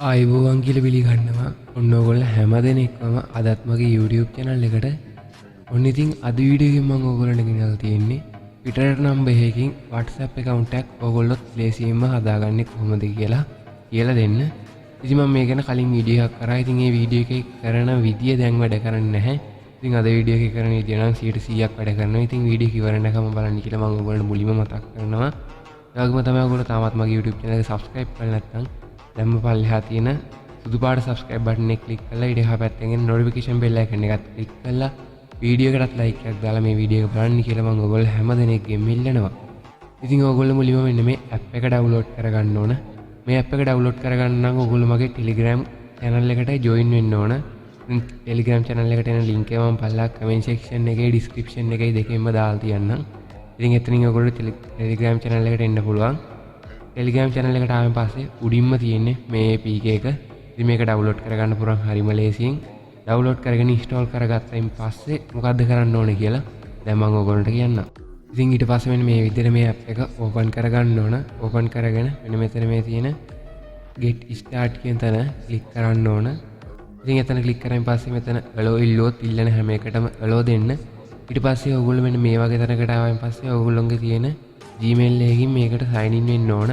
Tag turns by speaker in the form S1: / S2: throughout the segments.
S1: ආයිබෝවන් කියලා පිළිගන්නවා. ඔන්න ඔයගොල්ලෝ හැම දෙනෙක්ම අදත් මගේ YouTube channel එකට ඔන්න ඉතින් අද වීඩියෝ එකෙන් මම ඔයගොල්ලන්ට ගෙනල්ලා තියෙන්නේ පිටරට නම්බර් එකකින් WhatsApp account එකක් ඔයගොල්ලොත් ලේසියෙන්ම හදාගන්නේ කොහොමද කියලා දෙන්න. ඉතින් මම මේ ගැන කලින් වීඩියෝ එකක් කරා. ඉතින් මේ වීඩියෝ එකේ කරන විදිය දැන් වැඩ කරන්නේ නැහැ. ඉතින් අද වීඩියෝ එකේ කරන විදිය නම් 100%ක් වැඩ කරනවා. ඉතින් වීඩියෝ එක ඉවරනකම බලන්න කියලා මම ඔයගොල්ලන්ට මුලින්ම මතක් කරනවා. ඒ වගේම තමයි ඔයගොල්ලෝ තාමත් මගේ YouTube channel එක subscribe කරලා නැත්නම් දැම්ම පල්ලෙහා තියෙන සුදු පාට subscribe button එක click කරලා ඊට එහා පැත්තෙන් එන notification bell icon එකත් click කරලා වීඩියෝ එකටත් like එකක් දාලා මේ වීඩියෝ එක බලන්න කියලා මම ඔයගොල්ලෝ හැම දෙනෙක්ගෙම ඉල්ලනවා. ඉතින් ඔයගොල්ලෝ මුලින්ම මෙන්න මේ app එක download කරගන්න ඕන. මේ app එක download කරගන්න නම් ඔයගොල්ලෝ මගේ Telegram channel එකට join වෙන්න ඕන. Telegram channel එකට එන link එක මම පල්ලා comment section එකේ description එකේ දෙකෙන්ම දාලා තියන්නම්. ඉතින් එතනින් ඔයගොල්ලෝ Telegram channel එකට එන්න පුළුවන්. Telegram channel එකට ආවෙන් පස්සේ උඩින්ම තියෙන්නේ මේ PK එක. ඉතින් මේක download කරගන්න පුළුවන් හරිම ලේසියෙන්. download කරගෙන install කරගත්තයින් පස්සේ මොකද්ද කරන්න ඕනේ කියලා දැන් මම ඔයගොල්ලන්ට කියන්නම්. ඉතින් ඊට පස්සේ මෙන්න මේ විදිහට මේ app එක open කරගන්න ඕන. open කරගෙන මෙන්න මෙතන මේ තියෙන get start කියන තැන click කරන්න ඕන. ඉතින් එතන click කරායින් පස්සේ මෙතන allow ඉල්ලුවොත් ඉල්ලන හැම එකටම allow දෙන්න. ඊට පස්සේ ඔයගොල්ලෝ මෙන්න මේ වගේ තැනකට ආවයින් පස්සේ ඔයගොල්ලෝගේ තියෙන Gmail එකකින් මේකට sign in වෙන්න ඕන.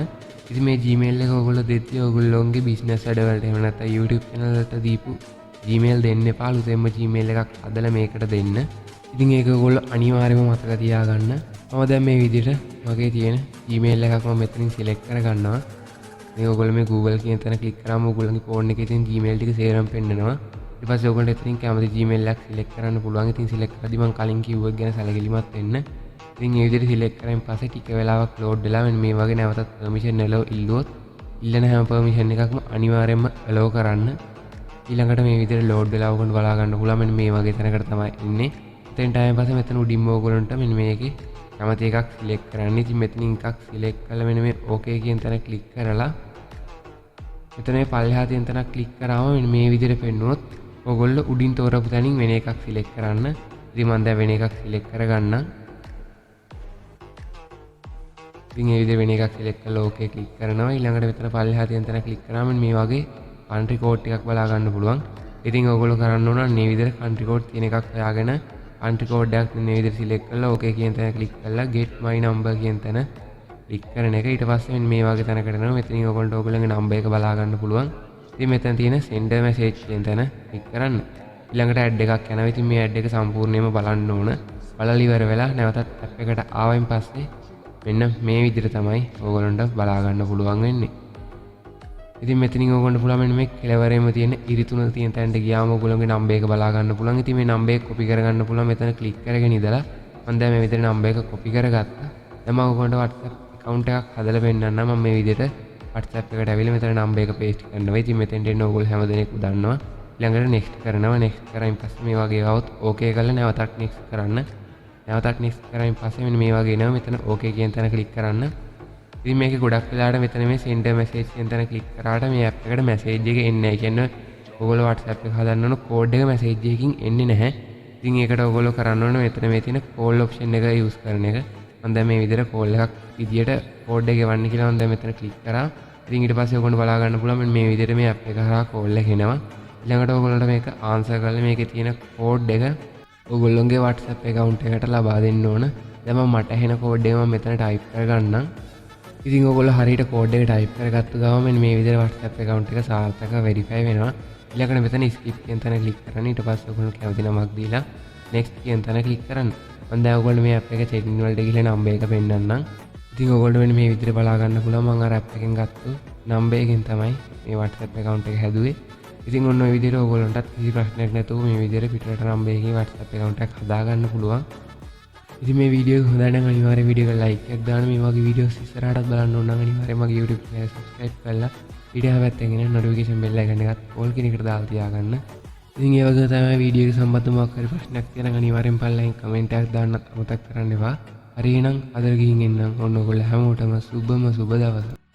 S1: ඉතින් මේ Gmail එක ඔයගොල්ලෝ දෙද්දී ඔයගොල්ලෝගේ business වැඩ වලට එහෙම නැත්නම් YouTube channel වලට දීපු Gmail දෙන්න එපා. අලුතෙන්ම Gmail එකක් හදලා මේකට දෙන්න. ඉතින් ඒක ඔයගොල්ලෝ අනිවාර්යයෙන්ම මතක තියාගන්න. මම දැන් මේ විදිහට මගේ තියෙන Gmail එකක් මම මෙතනින් select කරගන්නවා. මේ ඔයගොල්ලෝ මේ Google කියන තැන click කරාම ඔයගොල්ලෝගේ phone එකේ තියෙන Gmail ටික සේරම පෙන්නනවා. ඊට පස්සේ ඔයගොල්ලෝ එතනින් කැමති Gmail එකක් select කරන්න පුළුවන්. ඉතින් select කරද්දී මම කලින් කිව්වා ගැන සැලකිලිමත් වෙන්න. ඉතින් මේ විදිහට select කරායින් පස්සේ ටික වෙලාවක් load වෙලා මේ වගේ නැවතත් permission allow ඉල්ලුවොත් ඉල්ලන හැම permission එකක්ම අනිවාර්යයෙන්ම allow කරන්න. ඊළඟට මේ විදිහට load වෙලා ඔයගොල්ලෝ බලා ගන්න පුළුවන්. මෙන්න මේ වගේ තැනකට තමයි ඉන්නේ. එතෙන්ට ආයෙත් පස්සේ මෙතන උඩින්ම ඔයගොල්ලන්ට මෙන්න මේකේ කැමති එකක් select කරන්න. ඉතින් මෙතනින් එකක් select කරලා මෙන්න මේ okay කියන තැන click කරලා මෙතන මේ පල්ලෙහා තියෙන තැන click කරාම මෙන්න මේ විදිහට පෙන්වුවොත් ඔයගොල්ලෝ උඩින් තෝරපු තැනින් වෙන එකක් select කරන්න. ඉතින් මම දැන් වෙන එකක් select කරගන්නම්. ඉතින් මේ විදිහට වෙන එකක් select කරලා okay click කරනවා. ඊළඟට මෙතන පල්ලෙහා තියෙන තැන click කරාම මේ වගේ country code එකක් බලා ගන්න පුළුවන්. ඉතින් ඔයගොල්ලෝ කරන්න ඕන මේ විදිහට country code තියෙන එකක් හොයාගෙන country code එකක් මේ විදිහට select කරලා okay කියන තැන click කරලා get my number කියන තැන click කරන එක. ඊට පස්සේ මේ වගේ තැනකට එනවා. මෙතනින් ඔයගොල්ලෝ ඔයගොල්ලන්ගේ number එක බලා ගන්න පුළුවන්. ඉතින් මෙතන තියෙන send message කියන තැන click කරන්න. ඊළඟට ad එකක් යනවා. ඉතින් මේ ad එක සම්පූර්ණයෙන්ම බලන්න ඕන. බලලා ඉවර වෙලා නැවතත් app එකට ආවයින් පස්සේ මෙන්න මේ විදිහට තමයි ඔයගොල්ලන්ට බලා ගන්න පුළුවන් වෙන්නේ. ඉතින් මෙතනින් ඔයගොල්ලන්ට පුළුවන් මෙන්න මේ කෙලවරේම තියෙන ඉරි තුන තියෙන තැනට ගියාම ඔයගොල්ලන්ගේ නම්බර් එක බලා ගන්න පුළුවන්. ඉතින් මේ නම්බර් එක copy කරගන්න පුළුවන්. මෙතන click කරගෙන ඉඳලා මම දැන් මේ විදිහට නම්බර් එක copy කරගත්තා. දැන් මම ඔයගොල්ලන්ට WhatsApp account එකක් හදලා පෙන්නන්නම්. මම මේ විදිහට WhatsApp එකට ඇවිල්ලා මෙතන නම්බර් එක paste කරනවා. ඉතින් මෙතෙන්ට එන්න ඔයගොල්ලෝ හැම දෙනෙක්ම දන්නවා. ඊළඟට next කරනවා. next කරායින් පස්සේ මේ වගේ આવොත් okay කරලා නැවතත් next කරන්න. නැවතත් next කරායින් පස්සේ මෙන්න මේ වගේ එනවා. මෙතන okay කියන තැන click කරන්න. ඉතින් මේකේ ගොඩක් වෙලාවට මෙතන මේ send message කියන තැන click කරාට මේ app එකට message එක එන්නේ නැහැ. කියන්නේ ඔයගොල්ලෝ WhatsApp එක හදන්න ඕන code එක message එකකින් එන්නේ නැහැ. ඉතින් ඒකට ඔයගොල්ලෝ කරන්න ඕන මෙතන මේ තියෙන call option එක use කරන එක. මම දැන් මේ විදිහට call එකක් විදියට code එක ගෙවන්න කියලා මම දැන් මෙතන click කරා. ඉතින් ඊට පස්සේ ඔයගොල්ලෝ බලා ගන්න පුළුවන් මේ විදිහට මේ app එක හරහා call එක එනවා. ඊළඟට ඔයගොල්ලන්ට මේක answer කරලා මේකේ තියෙන code එක ඔයගොල්ලෝගේ WhatsApp account එකට ලබා දෙන්න ඕන. දැන් මම මට එන code එක මම මෙතන type කරගන්නම්. ඉතින් ඔයගොල්ලෝ හරියට code එක type කරගත්ත ගමන් මෙන්න මේ විදිහට WhatsApp account එක සාර්ථකව verify වෙනවා. ඊළඟට මෙතන skip කියන තැන click කරන්න. ඊට පස්සේ ඔයගොල්ලෝ කැමති නමක් දීලා next කියන තැන click කරන්න. මම දැන් ඔයගොල්ලෝ මේ app එක setting වලට ගිහලා number එක පෙන්නන්නම්. ඉතින් ඔයගොල්ලෝ මෙන්න මේ විදිහට බලා ගන්න පුළුවන්. මම අර app එකෙන් ගත්තු number එකෙන් තමයි මේ WhatsApp account එක හැදුවේ. ඉතින් ඔන්න ඔය විදිහට ඔයගොල්ලන්ටත් කිසි ප්‍රශ්නයක් නැතුව මේ විදිහට පිටරට number එකකින් WhatsApp account එකක් හදා ගන්න පුළුවන්. ඉතින් මේ වීඩියෝ එක හොඳ නම් අනිවාර්යයෙන් වීඩියෝ එකට like එකක් දාන්න. මේ වගේ වීඩියෝස් ඉස්සරහටත් බලන්න ඕන නම් අනිවාර්යයෙන් මගේ YouTube channel එක subscribe කරලා ඊට පැත්තෙන් එන notification bell icon එකත් all කියන එකට දාලා තියාගන්න. ඉතින් ඒ වගේ තමයි වීඩියෝ එක සම්බන්ධව මොකක් හරි ප්‍රශ්නයක් තියෙනවා අනිවාර්යෙන් පල්ලෙන් comment එකක් දාන්නත් අමතක කරන්න එපා. හරි එහෙනම් අද ගිහින් එන්නම්. ඔන්න ඔයගොල්ලෝ හැමෝටම සුබම සුබ දවසක්.